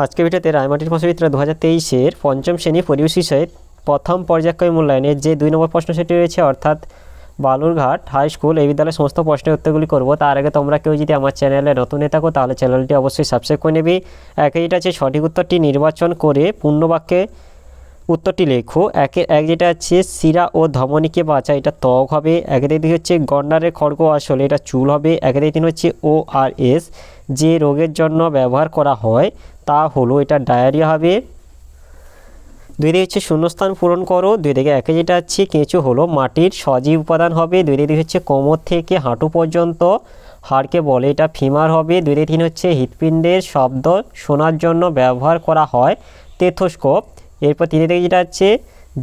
আজকে ভিডিওতে রায়মাটির প্রশ্নবিচিত্রা 2023-এর পঞ্চম শ্রেণী পরিবেশ বিষয়ে প্রথম পর্যায়ক্রমে মূল্যায়নের যে 2 নম্বর প্রশ্ন সেটি রয়েছে, অর্থাৎ বালুরঘাট হাই স্কুল এই বিদ্যালয়ের সমস্ত প্রশ্নের উত্তরগুলি করব। তার আগে তোমরা কেউ যদি আমার চ্যানেলে নতুন হয়ে থাকো তাহলে চ্যানেলটি অবশ্যই সাবস্ক্রাইব করে নেবে। যেটা আছে সঠিক উত্তরটি নির্বাচন করে পূর্ণবাক্যে উত্তরটি লেখো। এক যেটা আছে শিরা ও ধমনীকে বাঁচা, এটা ত্বক হবে। একের দুই হচ্ছে গন্ডারের খড়গ আসলে, এটা চুল হবে। একের তিন হচ্ছে ORS যে রোগের জন্য ব্যবহার করা হয় তা হলো, এটা ডায়রিয়া হবে। দুই দিকে হচ্ছে শূন্যস্থান পূরণ করো। দুই দিকে একে যেটা আছে কেঁচো হলো মাটির সজীব উপাদান হবে। দুই দিকে হচ্ছে কোমর থেকে হাঁটু পর্যন্ত হাড়কে বলে, এটা ফিমার হবে। দুই দিকে তিন হচ্ছে হৃৎপিণ্ডের শব্দ শোনার জন্য ব্যবহার করা হয় টেথোস্কোপ। এরপর তিনে দিকে যেটা আছে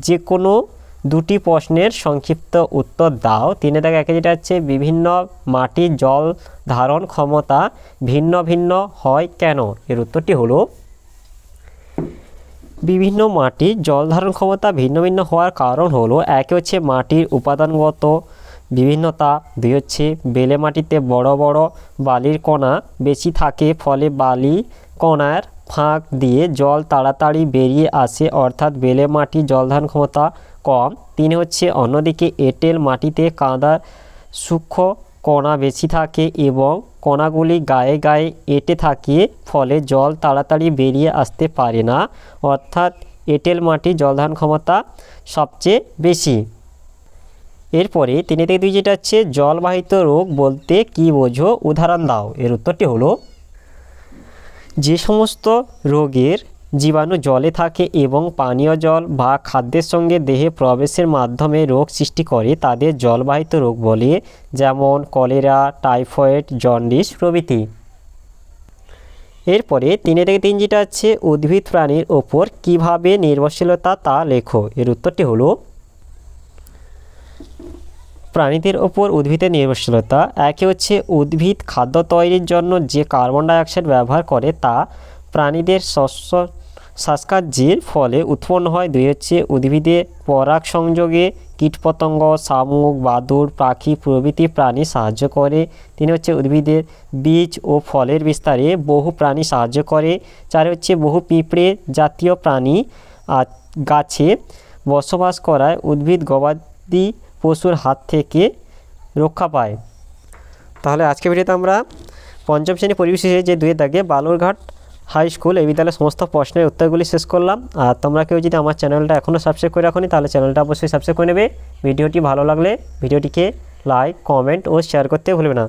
যে কোনো দুটি প্রশ্নের সংক্ষিপ্ত উত্তর দাও। তিনে দিকে একে যেটা আছে বিভিন্ন মাটির জল ধারণ ক্ষমতা ভিন্ন ভিন্ন হয় কেন, এর উত্তরটি হলো বিভিন্ন মাটির জল ধারণ ক্ষমতা ভিন্ন ভিন্ন হওয়ার কারণ হলো, একে হচ্ছে মাটির উপাদানগত বিভিন্নতা, দুই হচ্ছে বেলে মাটিতে বড় বড় বালির কণা বেশি থাকে ফলে বালি কণার ফাঁক দিয়ে জল তাড়াতাড়ি বেরিয়ে আসে, অর্থাৎ বেলে মাটির জল ধারণ ক্ষমতা কম। তিন হচ্ছে অন্যদিকে এঁটেল মাটিতে কাদার সূক্ষ্ম কণা বেশি থাকে এবং কণাগুলি গায়ে গায়ে এঁটে থাকে ফলে জল তাড়াতাড়ি বেরিয়ে আসতে পারে না, অর্থাৎ এঁটেল মাটির জল ধারণ ক্ষমতা সবচেয়ে বেশি। এরপরে তিনে থেকে দুই যেটা হচ্ছে জলবাহিত রোগ বলতে কি বোঝো, উদাহরণ দাও, এর উত্তরটি হলো যে সমস্ত রোগের জীবাণু জলে থাকে এবং পানীয় জল বা খাদ্যের সঙ্গে দেহে প্রবেশের মাধ্যমে রোগ সৃষ্টি করে তাদের জলবাহিত রোগ বলে, যেমন কলেরা, টাইফয়েড, জন্ডিস প্রভৃতি। এরপরে তিনে থেকে তিন যেটা আছে উদ্ভিদ প্রাণীর ওপর কিভাবে নির্ভরশীলতা তা লেখো, এর উত্তরটি হলো প্রাণীদের ওপর উদ্ভিদের নির্ভরশীলতা। একে হচ্ছে উদ্ভিদ খাদ্য তৈরির জন্য যে কার্বন ডাইঅক্সাইড ব্যবহার করে তা প্রাণীদের শ্বাসকার্যের ফলে উৎপন্ন হয়। দুই হচ্ছে উদ্ভিদের পরাগ সংযোগে কীটপতঙ্গ, শামুক, বাদুড়, পাখি প্রভৃতি প্রাণী সাহায্য করে। তিন হচ্ছে উদ্ভিদের বীজ ও ফলের বিস্তারে বহু প্রাণী সাহায্য করে। চার হচ্ছে বহু পিঁপড়ে জাতীয় প্রাণী গাছে বসবাস করায় উদ্ভিদ গবাদি পশুর হাত থেকে রক্ষা পায়। তাহলে আজকে ভিডিওতে আমরা পঞ্চম শ্রেণী পরিবেশ যে 2 দাগে বালুরঘাট হাই স্কুল এই বিদ্যালয়ের সমস্ত প্রশ্নের উত্তরগুলি শেষ করলাম। আর তোমরা কেউ যদি আমার চ্যানেলটা এখনও সাবস্ক্রাইব করে রাখোনি তাহলে চ্যানেলটা অবশ্যই সাবস্ক্রাইব করে নেবে। ভিডিওটি ভালো লাগলে ভিডিওটিকে লাইক, কমেন্ট ও শেয়ার করতে ভুলবে না।